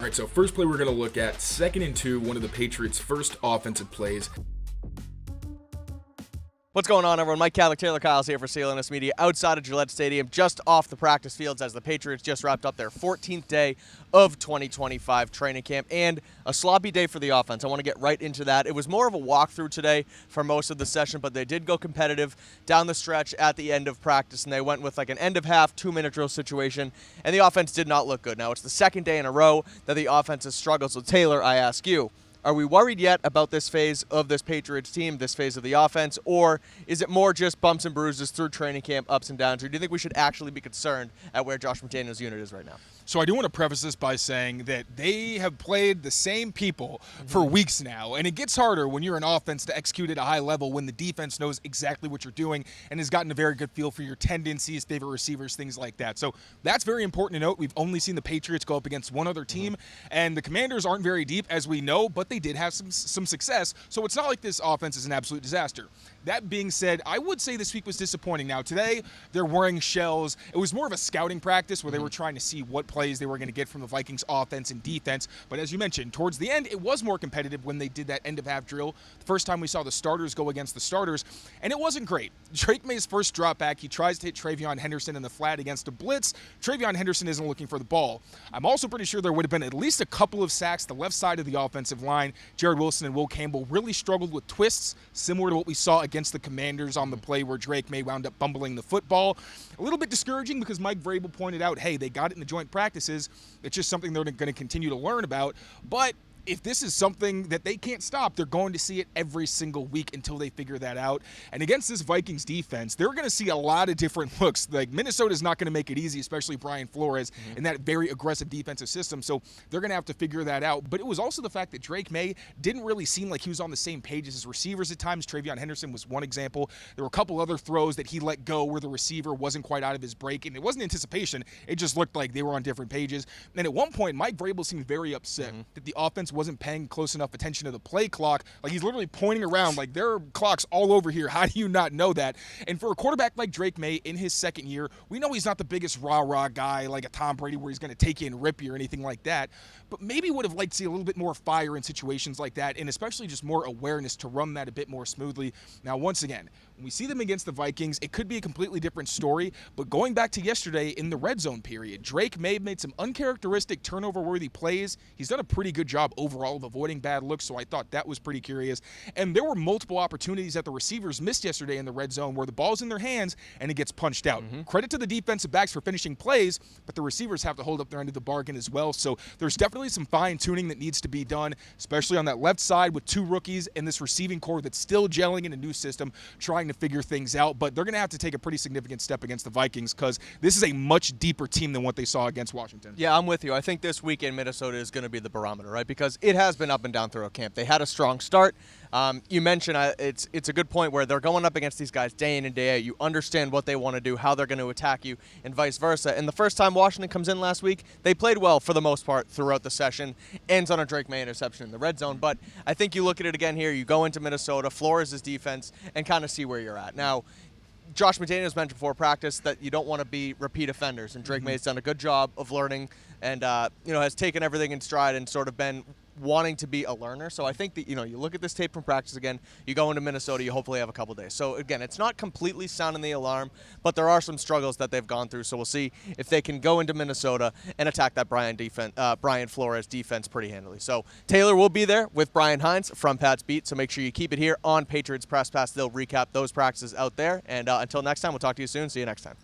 right, so first play we're going to look at, 2nd and 2, one of the Patriots' first offensive plays. What's going on, everyone? Mike Kadlick, Tayler Kyles here for CLNS Media outside of Gillette Stadium, just off the practice fields as the Patriots just wrapped up their 14th day of 2025 training camp and a sloppy day for the offense. I want to get right into that. It was more of a walkthrough today for most of the session, but they did go competitive down the stretch at the end of practice, and they went with like an end-of-half, 2-minute drill situation, and the offense did not look good. Now, it's the second day in a row that the offense has struggled, so Taylor, I ask you, are we worried yet about this phase of this Patriots team, this phase of the offense, or is it more just bumps and bruises through training camp, ups and downs, or do you think we should actually be concerned at where Josh McDaniels' unit is right now? So I do want to preface this by saying that they have played the same people for weeks now, and it gets harder when you're an offense to execute at a high level when the defense knows exactly what you're doing and has gotten a very good feel for your tendencies, favorite receivers, things like that. So that's very important to note. We've only seen the Patriots go up against one other team, and the Commanders aren't very deep, as we know, but they did have some success, so it's not like this offense is an absolute disaster. That being said, I would say this week was disappointing. Now, today, they're wearing shells. It was more of a scouting practice where they were trying to see what plays they were going to get from the Vikings offense and defense. But as you mentioned, towards the end, it was more competitive when they did that end-of-half drill. The first time we saw the starters go against the starters, and it wasn't great. Drake May's first drop back, he tries to hit Travion Henderson in the flat against a blitz. Travion Henderson isn't looking for the ball. I'm also pretty sure there would have been at least a couple of sacks. The left side of the offensive line, Jared Wilson and Will Campbell really struggled with twists, similar to what we saw against the Commanders on the play where Drake May wound up bumbling the football. A little bit discouraging because Mike Vrabel pointed out, hey, they got it in the joint practices. It's just something they're going to continue to learn about. But if this is something that they can't stop, they're going to see it every single week until they figure that out. And against this Vikings defense, they're going to see a lot of different looks. Like, Minnesota's not going to make it easy, especially Brian Flores in that very aggressive defensive system. So they're going to have to figure that out. But it was also the fact that Drake May didn't really seem like he was on the same page as his receivers at times. Travion Henderson was one example. There were a couple other throws that he let go where the receiver wasn't quite out of his break. And it wasn't anticipation. It just looked like they were on different pages. And at one point, Mike Vrabel seemed very upset that the offense wasn't paying close enough attention to the play clock. Like, he's literally pointing around like, there are clocks all over here. How do you not know that? And for a quarterback like Drake May in his second year, we know he's not the biggest rah-rah guy like a Tom Brady where he's going to take you and rip you or anything like that, but maybe would have liked to see a little bit more fire in situations like that, and especially just more awareness to run that a bit more smoothly. Now, once again, when we see them against the Vikings, it could be a completely different story, but going back to yesterday in the red zone period, Drake May made some uncharacteristic turnover-worthy plays. He's done a pretty good job overall of avoiding bad looks, so I thought that was pretty curious. And there were multiple opportunities that the receivers missed yesterday in the red zone where the ball's in their hands and it gets punched out. Credit to the defensive backs for finishing plays, but the receivers have to hold up their end of the bargain as well. So there's definitely some fine-tuning that needs to be done, especially on that left side with two rookies and this receiving core that's still gelling in a new system, trying to figure things out. But they're going to have to take a pretty significant step against the Vikings because this is a much deeper team than what they saw against Washington. Yeah, I'm with you. I think this weekend Minnesota is going to be the barometer, right? Because it has been up and down throughout camp. They had a strong start. You mentioned it's a good point where they're going up against these guys day in and day out. You understand what they want to do, how they're going to attack you, and vice versa. And the first time Washington comes in last week, they played well for the most part throughout the session. Ends on a Drake May interception in the red zone. But I think you look at it again here. You go into Minnesota, Flores' defense, and kind of see where you're at. Now, Josh McDaniels mentioned before practice that you don't want to be repeat offenders, and Drake May's done a good job of learning and has taken everything in stride and sort of been wanting to be a learner. So I think that, you look at this tape from practice again, you go into Minnesota, you hopefully have a couple days. So again, it's not completely sounding the alarm, but there are some struggles that they've gone through. So we'll see if they can go into Minnesota and attack that Brian Flores defense pretty handily. So Taylor will be there with Brian Hines from Pat's Beat. So make sure you keep it here on Patriots Press Pass. They'll recap those practices out there. And until next time, we'll talk to you soon. See you next time.